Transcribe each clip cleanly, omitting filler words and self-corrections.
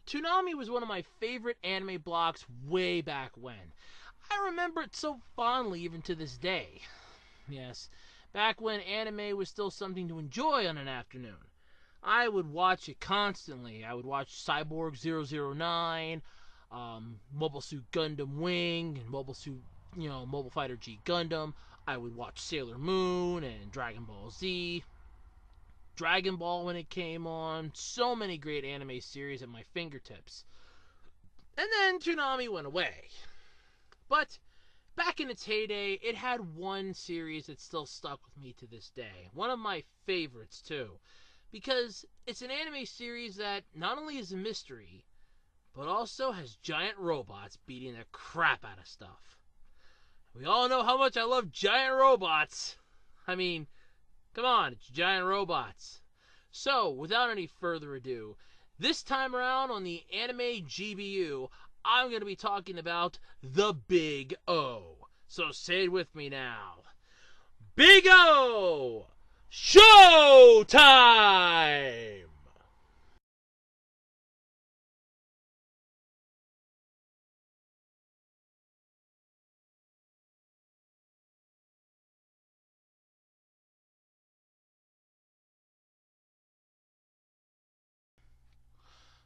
Toonami was one of my favorite anime blocks way back when. I remember it so fondly even to this day. Yes, back when anime was still something to enjoy on an afternoon. I would watch it constantly. I would watch Cyborg 009, Mobile Suit Gundam Wing, and Mobile Fighter G Gundam. I would watch Sailor Moon and Dragon Ball Z. Dragon Ball when it came on. So many great anime series at my fingertips. And then Toonami went away. But back in its heyday, it had one series that still stuck with me to this day. One of my favorites, too. Because it's an anime series that not only is a mystery, but also has giant robots beating the crap out of stuff. We all know how much I love giant robots. I mean, come on, it's giant robots. So, without any further ado, this time around on the Anime G.B.U, I'm going to be talking about the Big O. So say it with me now. Big O! Showtime!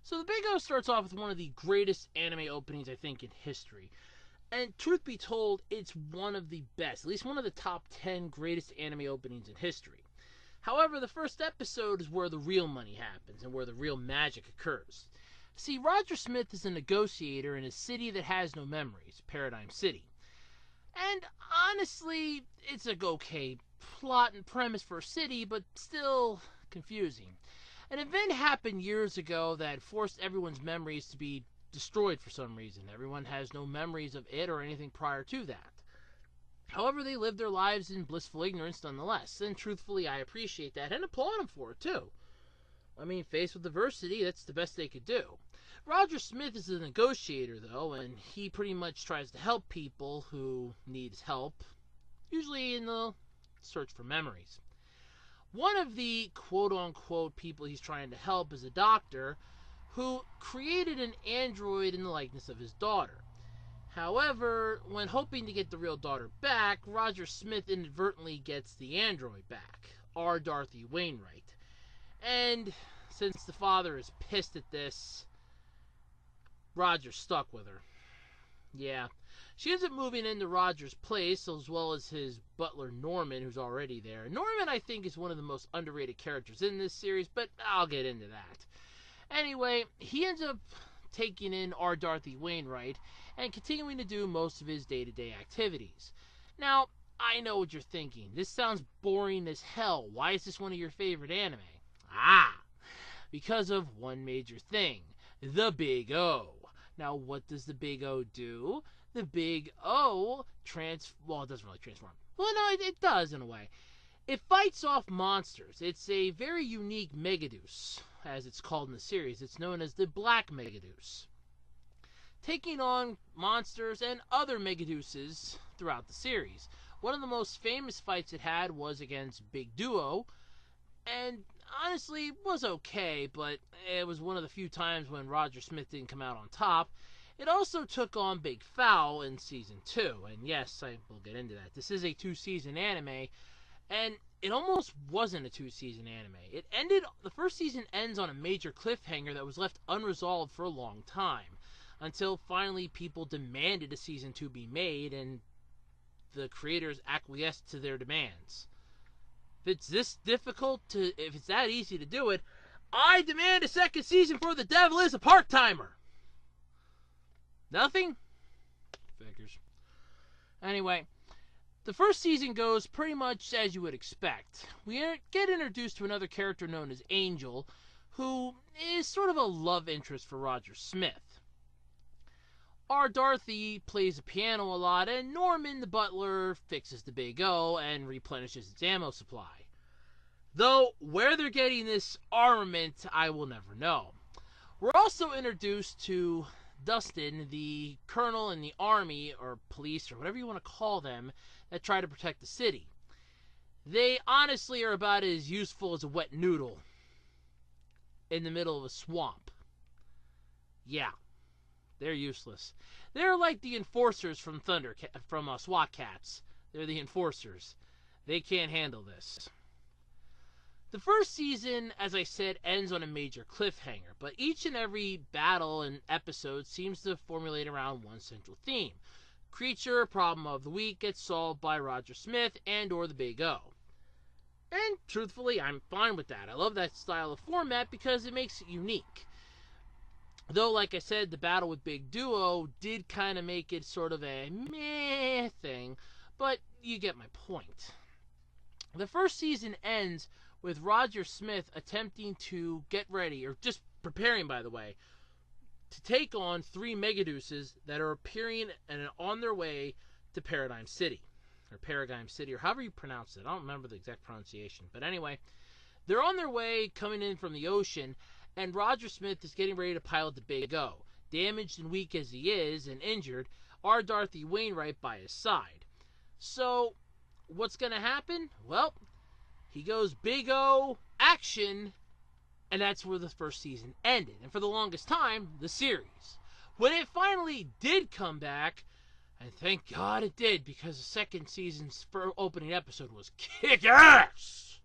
So the Big O starts off with one of the greatest anime openings, I think, in history. And truth be told, it's one of the best, at least one of the top 10 greatest anime openings in history. However, the first episode is where the real money happens and where the real magic occurs. See, Roger Smith is a negotiator in a city that has no memories, Paradigm City. And honestly, it's a okay plot and premise for a city, but still confusing. An event happened years ago that forced everyone's memories to be destroyed for some reason. Everyone has no memories of it or anything prior to that. However, they live their lives in blissful ignorance nonetheless, and truthfully, I appreciate that and applaud them for it too. I mean, faced with adversity, that's the best they could do. Roger Smith is a negotiator, though, and he pretty much tries to help people who need help, usually in the search for memories. One of the quote-unquote people he's trying to help is a doctor who created an android in the likeness of his daughter. However, when hoping to get the real daughter back, Roger Smith inadvertently gets the android back, R. Dorothy Wainwright. And since the father is pissed at this, Roger's stuck with her. Yeah. She ends up moving into Roger's place, as well as his butler Norman, who's already there. Norman, I think, is one of the most underrated characters in this series, but I'll get into that. Anyway, he ends up taking in R. Dorothy Wainwright and continuing to do most of his day-to-day activities. Now, I know what you're thinking. This sounds boring as hell. Why is this one of your favorite anime? Because of one major thing. The Big O. Now, what does the Big O do? The Big O it doesn't really transform. Well, no, it does in a way. It fights off monsters. It's a very unique Megadeus, as it's called in the series. It's known as the Black Megadeus, taking on monsters and other Megadeuses throughout the series. One of the most famous fights it had was against Big Duo, and honestly was okay, but it was one of the few times when Roger Smith didn't come out on top. It also took on Big Foul in Season 2, and yes, I will get into that. This is a 2-season anime, and it almost wasn't a 2-season anime. The first season ends on a major cliffhanger that was left unresolved for a long time, until finally people demanded a Season 2 be made, and the creators acquiesced to their demands. If it's that easy to do it, I demand a second season for The Devil is a Part-Timer! Nothing? Figures. Anyway, the first season goes pretty much as you would expect. We get introduced to another character known as Angel, who is sort of a love interest for Roger Smith. R. Dorothy plays the piano a lot, and Norman, the butler, fixes the Big O and replenishes its ammo supply. Though, where they're getting this armament, I will never know. We're also introduced to Dustin, the colonel in the army, or police, or whatever you want to call them, that try to protect the city. They honestly are about as useful as a wet noodle in the middle of a swamp. Yeah, they're useless. They're like the enforcers from SWAT Cats. They're the enforcers. They can't handle this. The first season, as I said, ends on a major cliffhanger, but each and every battle and episode seems to formulate around one central theme. Creature, problem of the week gets solved by Roger Smith and or the Big O. And truthfully, I'm fine with that. I love that style of format because it makes it unique. Though, like I said, the battle with Big Duo did kind of make it sort of a meh thing, but you get my point. The first season ends with Roger Smith attempting to get ready, or just preparing, by the way, to take on 3 Megadeuces that are appearing and on their way to Paradigm City, or however you pronounce it. I don't remember the exact pronunciation, but anyway, they're on their way, coming in from the ocean, and Roger Smith is getting ready to pilot the Big O. Damaged and weak as he is, and injured, are Dorothy Wainwright by his side. So, what's going to happen? Well, he goes Big O, action, and that's where the first season ended. And for the longest time, the series. When it finally did come back, and thank God it did, because the second season's opening episode was kick-ass!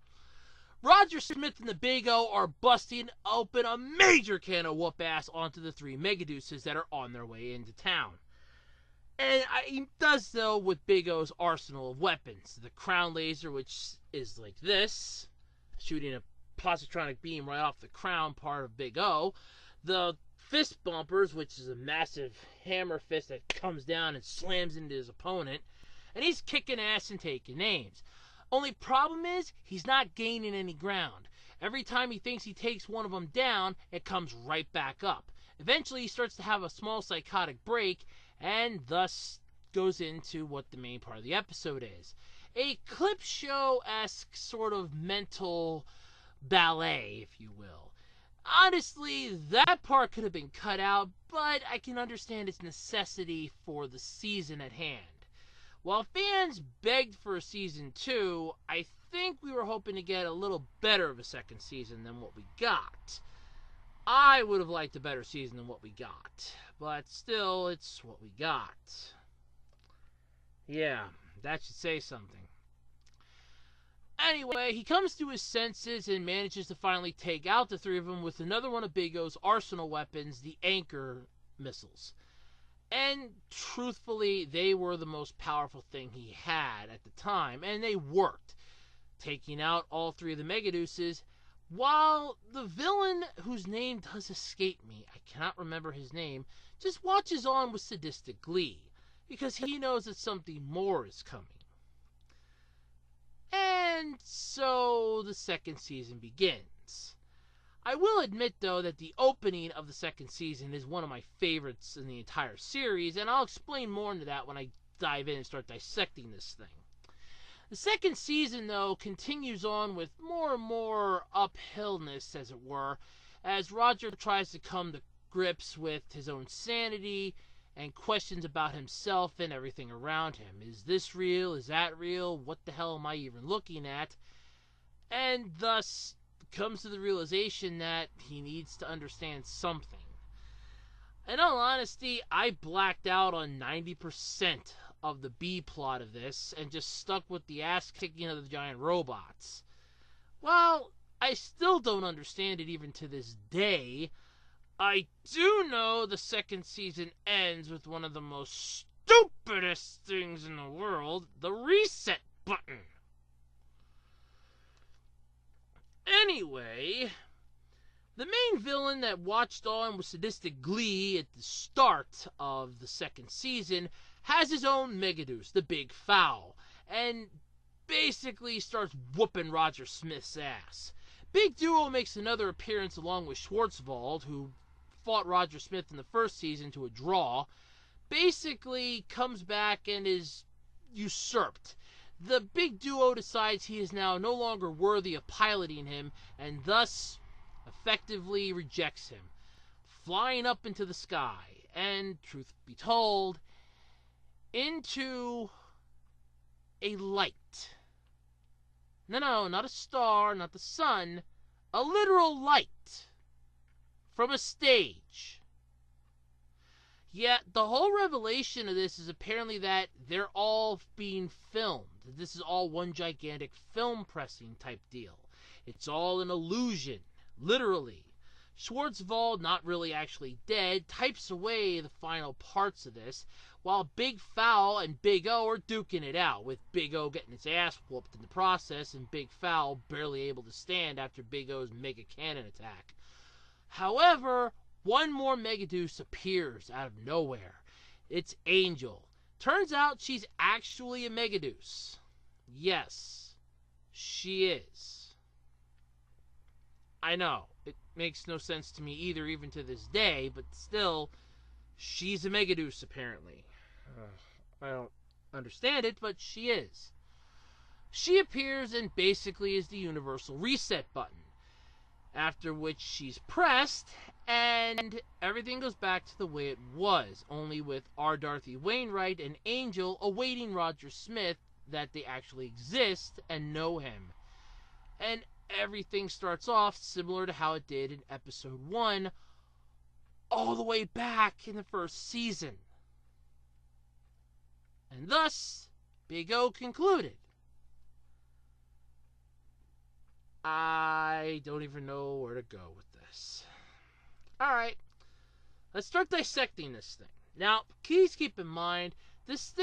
Roger Smith and the Big O are busting open a major can of whoop-ass onto the 3 Megadeuces that are on their way into town. And he does so with Big O's arsenal of weapons. The crown laser, which is like this, shooting a positronic beam right off the crown part of Big O. The fist bumpers, which is a massive hammer fist that comes down and slams into his opponent. And he's kicking ass and taking names. Only problem is, he's not gaining any ground. Every time he thinks he takes one of them down, it comes right back up. Eventually, he starts to have a small psychotic break, and thus goes into what the main part of the episode is. A clip show-esque sort of mental ballet, if you will. Honestly, that part could have been cut out, but I can understand its necessity for the season at hand. While fans begged for a season 2, I think we were hoping to get a little better of a second season than what we got. I would have liked a better season than what we got. But still, it's what we got. Yeah, that should say something. Anyway, he comes to his senses and manages to finally take out the 3 of them with another one of Big O's arsenal weapons, the Anchor missiles. And truthfully, they were the most powerful thing he had at the time, and they worked, taking out all 3 of the Megadeuces, while the villain, whose name does escape me, I cannot remember his name, just watches on with sadistic glee, because he knows that something more is coming. And so the second season begins. I will admit, though, that the opening of the second season is one of my favorites in the entire series, and I'll explain more into that when I dive in and start dissecting this thing. The second season, though, continues on with more and more uphillness, as it were, as Roger tries to come to grips with his own sanity and questions about himself and everything around him. Is this real? Is that real? What the hell am I even looking at? And thus comes to the realization that he needs to understand something. In all honesty, I blacked out on 90% of the B plot of this and just stuck with the ass-kicking of the giant robots. Well, I still don't understand it even to this day. I do know the second season ends with one of the most stupidest things in the world, the reset button. Anyway, the main villain that watched on with sadistic glee at the start of the second season has his own Megadeuce, the Big Foul, and basically starts whooping Roger Smith's ass. Big Duo makes another appearance along with Schwarzwald, who fought Roger Smith in the first season to a draw, basically comes back and is usurped. The Big Duo decides he is now no longer worthy of piloting him, and thus effectively rejects him, flying up into the sky, and, truth be told, into a light. No, not a star, not the sun, a literal light from a stage. Yeah, the whole revelation of this is apparently that they're all being filmed. This is all one gigantic film pressing type deal. It's all an illusion, literally. Schwartzwald, not really actually dead, types away the final parts of this, while Big Foul and Big O are duking it out, with Big O getting his ass whooped in the process and Big Foul barely able to stand after Big O's mega cannon attack. However, one more Megaduce appears out of nowhere. It's Angel. Turns out she's actually a Megaduce. Yes, she is. I know, it makes no sense to me either, even to this day, but still, she's a Megaduce apparently. I don't understand it, but she is. She appears and basically is the universal reset button, after which she's pressed and everything goes back to the way it was, only with R. Darcy Wainwright and Angel awaiting Roger Smith that they actually exist and know him. And everything starts off similar to how it did in episode 1 all the way back in the first season. And thus, Big O concluded. I don't even know where to go with this. Alright, let's start dissecting this thing. Now, please keep in mind, this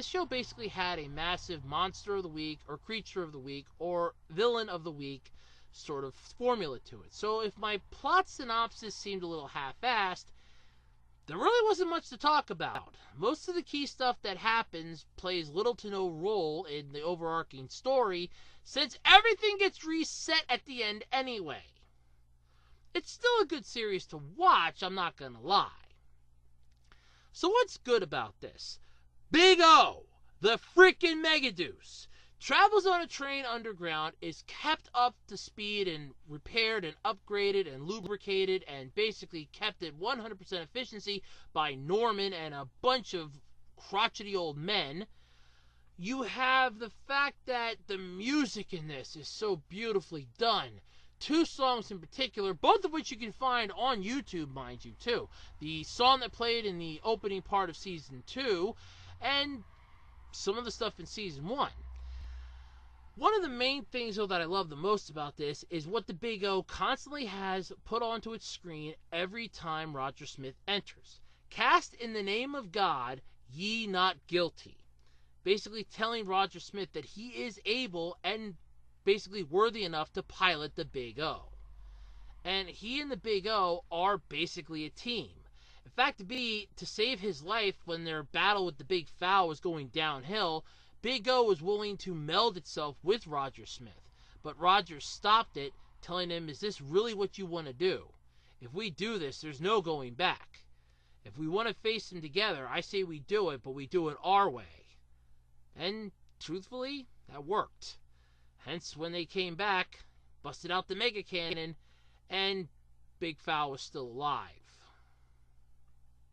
show basically had a massive monster of the week, or creature of the week, or villain of the week sort of formula to it. So if my plot synopsis seemed a little half-assed, there really wasn't much to talk about. Most of the key stuff that happens plays little to no role in the overarching story, since everything gets reset at the end anyway. It's still a good series to watch, I'm not gonna lie. So what's good about this? Big O, the freaking Megaduce, travels on a train underground, is kept up to speed and repaired and upgraded and lubricated and basically kept at 100% efficiency by Norman and a bunch of crotchety old men. You have the fact that the music in this is so beautifully done. 2 songs in particular, both of which you can find on YouTube, mind you, too. The song that played in the opening part of Season 2, and some of the stuff in Season 1. One of the main things, though, that I love the most about this is what the Big O constantly has put onto its screen every time Roger Smith enters. Cast in the name of God, ye not guilty. Basically telling Roger Smith that he is able and basically worthy enough to pilot the Big O. And he and the Big O are basically a team. In fact, to save his life when their battle with the Big Foul was going downhill, Big O was willing to meld itself with Roger Smith. But Roger stopped it, telling him, is this really what you want to do? If we do this, there's no going back. If we want to face him together, I say we do it, but we do it our way. And truthfully, that worked. Hence, when they came back, busted out the mega cannon, and Big Foul was still alive.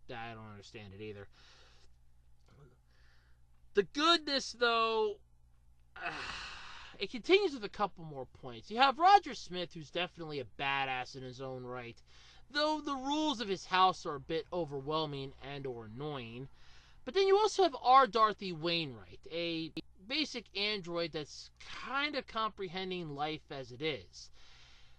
I don't understand it either. The goodness, though, it continues with a couple more points. You have Roger Smith, who's definitely a badass in his own right, though the rules of his house are a bit overwhelming and or annoying. But then you also have R. Darcy Wainwright, a basic android that's kind of comprehending life as it is.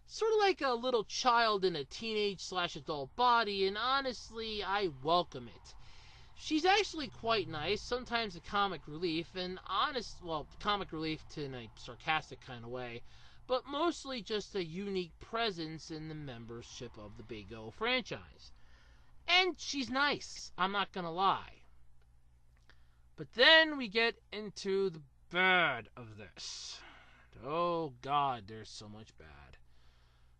Sort of like a little child in a teenage/adult body, and honestly, I welcome it. She's actually quite nice, sometimes a comic relief, comic relief in a sarcastic kind of way, but mostly just a unique presence in the membership of the Big O franchise. And she's nice, I'm not gonna lie. But then we get into the bad of this. Oh God, there's so much bad.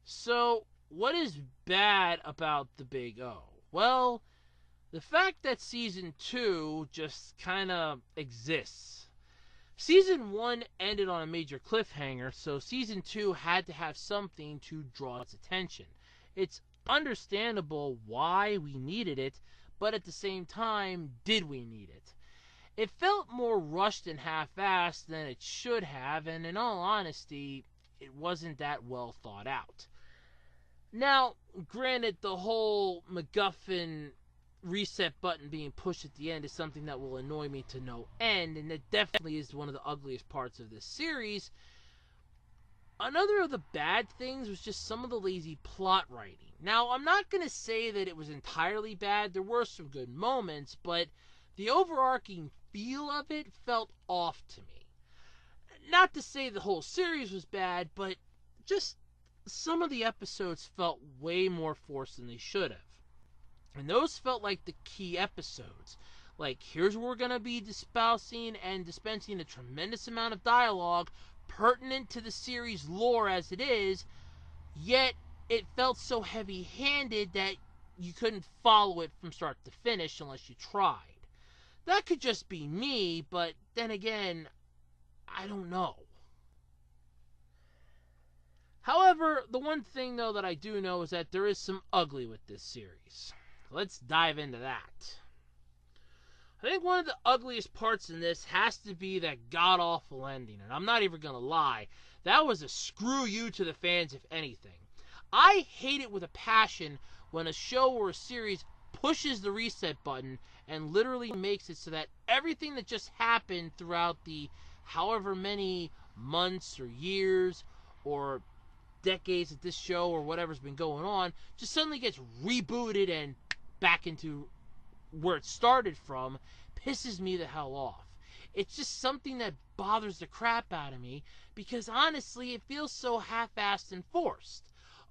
So, what is bad about the Big O? Well, the fact that Season 2 just kind of exists. Season 1 ended on a major cliffhanger, so Season 2 had to have something to draw its attention. It's understandable why we needed it, but at the same time, did we need it? It felt more rushed and half-assed than it should have, and in all honesty, it wasn't that well thought out. Now, granted, the whole MacGuffin reset button being pushed at the end is something that will annoy me to no end, and it definitely is one of the ugliest parts of this series. Another of the bad things was just some of the lazy plot writing. Now, I'm not going to say that it was entirely bad. There were some good moments, but the overarching feel of it felt off to me. Not to say the whole series was bad, but just some of the episodes felt way more forced than they should have. And those felt like the key episodes. Like, here's where we're going to be dispensing a tremendous amount of dialogue pertinent to the series lore as it is, yet it felt so heavy-handed that you couldn't follow it from start to finish unless you tried. That could just be me, but then again, I don't know. However, the one thing, though, that I do know is that there is some ugly with this series. Let's dive into that. I think one of the ugliest parts in this has to be that god-awful ending, and I'm not even going to lie. That was a screw you to the fans, if anything. I hate it with a passion when a show or a series pushes the reset button and literally makes it so that everything that just happened throughout the however many months or years or decades that this show or whatever's been going on just suddenly gets rebooted and back into where it started from. Pisses me the hell off. It's just something that bothers the crap out of me because honestly it feels so half-assed and forced.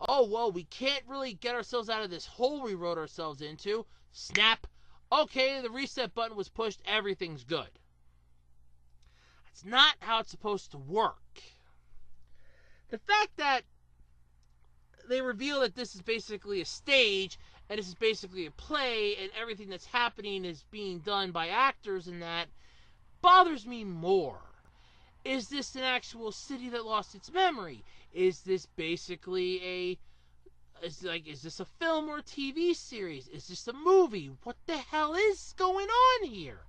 Oh, well, we can't really get ourselves out of this hole we wrote ourselves into. Snap. Okay, the reset button was pushed. Everything's good. That's not how it's supposed to work. The fact that they reveal that this is basically a stage and this is basically a play and everything that's happening is being done by actors and that bothers me more. Is this an actual city that lost its memory? Is this basically is this a film or a TV series? Is this a movie? What the hell is going on here?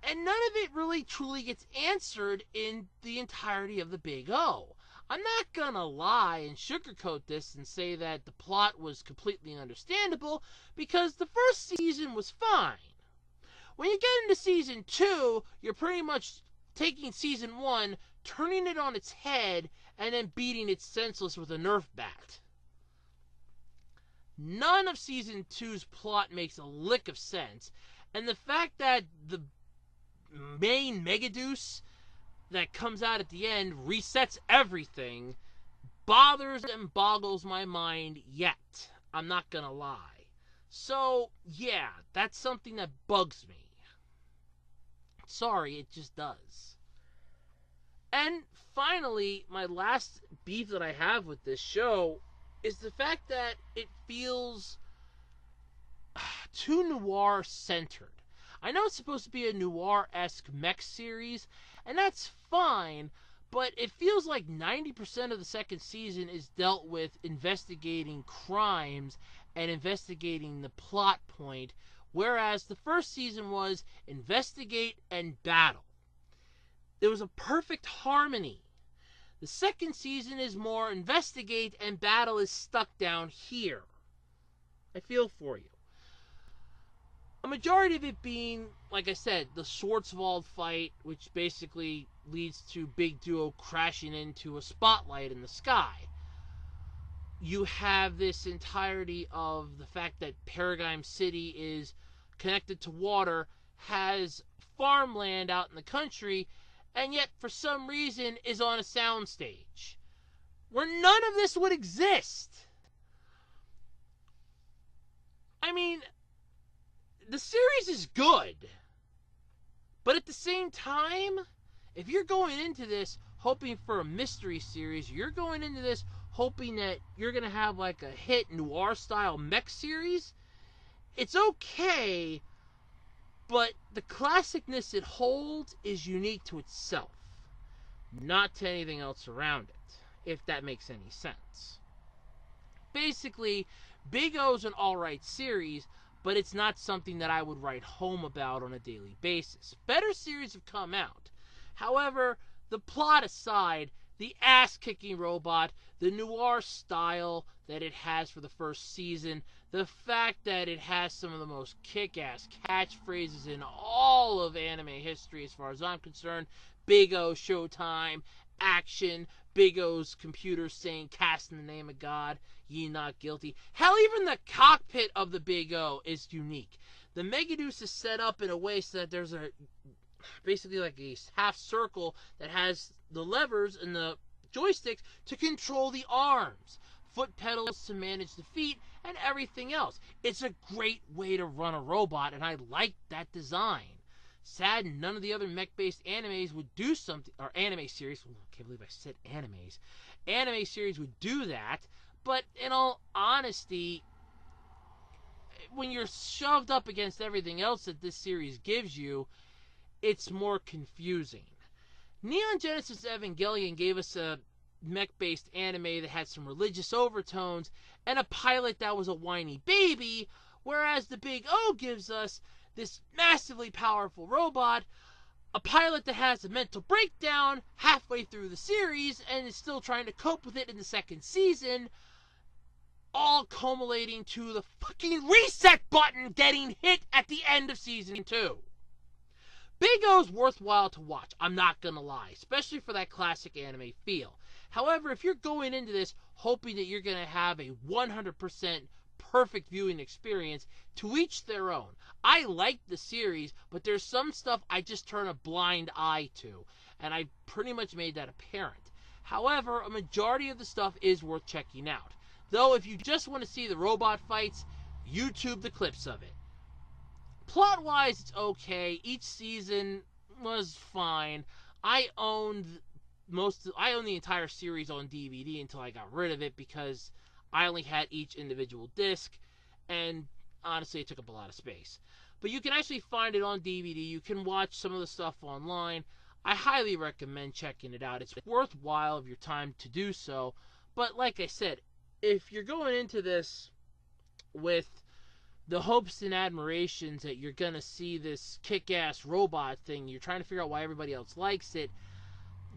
And none of it really truly gets answered in the entirety of the Big O. I'm not gonna lie and sugarcoat this and say that the plot was completely understandable because the first season was fine. When you get into season 2, you're pretty much taking season 1, turning it on its head, and then beating it senseless with a Nerf bat. None of season 2's plot makes a lick of sense, and the fact that the main Megaduce that comes out at the end resets everything bothers and boggles my mind yet. I'm not gonna lie. So, yeah, that's something that bugs me. Sorry, it just does. And finally, my last beef that I have with this show is the fact that it feels too noir-centered. I know it's supposed to be a noir-esque mech series, and that's fine, but it feels like 90% of the second season is dealt with investigating crimes and investigating the plot point, whereas the first season was investigate and battle. There was a perfect harmony. The second season is more investigate and battle is stuck down here. I feel for you. A majority of it being, like I said, the Schwarzwald fight, which basically leads to Big Duo crashing into a spotlight in the sky. You have this entirety of the fact that Paradigm City is connected to water, has farmland out in the country, and yet for some reason is on a soundstage where none of this would exist. I mean, the series is good, but at the same time, if you're going into this hoping for a mystery series, you're going into this hoping that you're going to have like a hit noir-style mech series, it's okay, but the classicness it holds is unique to itself, not to anything else around it, if that makes any sense. Basically, Big O's an alright series, but it's not something that I would write home about on a daily basis. Better series have come out. However, the plot aside, the ass-kicking robot, the noir style that it has for the first season, the fact that it has some of the most kick-ass catchphrases in all of anime history as far as I'm concerned. Big O, Showtime, action, Big O's computer saying, cast in the name of God, ye not guilty. Hell, even the cockpit of the Big O is unique. The Megaduce is set up in a way so that there's basically like a half circle that has the levers and the joysticks to control the arms, foot pedals to manage the feet, and everything else. It's a great way to run a robot, and I like that design. Sad none of the other mech-based animes would do something, or anime series, I can't believe I said animes, anime series would do that, but in all honesty, when you're shoved up against everything else that this series gives you, it's more confusing. Neon Genesis Evangelion gave us a mech-based anime that had some religious overtones and a pilot that was a whiny baby, whereas the Big O gives us this massively powerful robot, a pilot that has a mental breakdown halfway through the series and is still trying to cope with it in the second season, all culminating to the fucking reset button getting hit at the end of season 2. Big O's worthwhile to watch, I'm not gonna lie, especially for that classic anime feel. However, if you're going into this hoping that you're gonna have a 100% perfect viewing experience, to each their own. I like the series, but there's some stuff I just turn a blind eye to, and I pretty much made that apparent. However, a majority of the stuff is worth checking out. Though, if you just want to see the robot fights, YouTube the clips of it. Plot-wise, it's okay. Each season was fine. I owned the entire series on DVD until I got rid of it because I only had each individual disc, and honestly, it took up a lot of space. But you can actually find it on DVD. You can watch some of the stuff online. I highly recommend checking it out. It's worthwhile of your time to do so. But like I said, if you're going into this with the hopes and admirations that you're going to see this kick-ass robot thing, you're trying to figure out why everybody else likes it,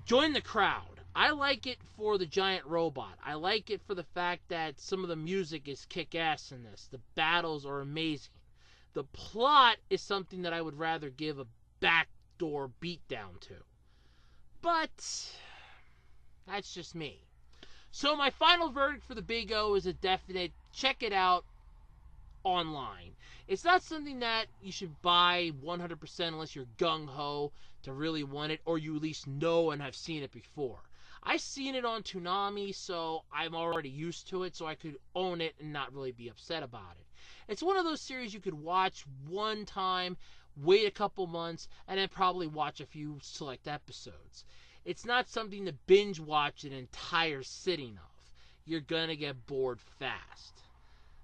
join the crowd. I like it for the giant robot. I like it for the fact that some of the music is kick-ass in this. The battles are amazing. The plot is something that I would rather give a backdoor beatdown to. But that's just me. So my final verdict for the Big O is a definite check it out online. It's not something that you should buy 100% unless you're gung-ho to really want it, or you at least know and have seen it before. I've seen it on Toonami, so I'm already used to it, so I could own it and not really be upset about it. It's one of those series you could watch one time, wait a couple months, and then probably watch a few select episodes. It's not something to binge watch an entire sitting of. You're gonna get bored fast.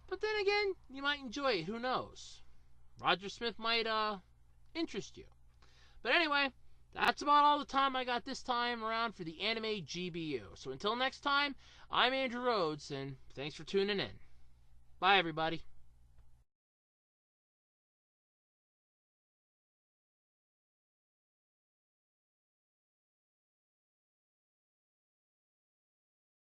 But then again, you might enjoy it, who knows? Roger Smith might interest you. But anyway, that's about all the time I got this time around for the anime G.B.U. So until next time, I'm Andrew Rhodes, and thanks for tuning in. Bye, everybody.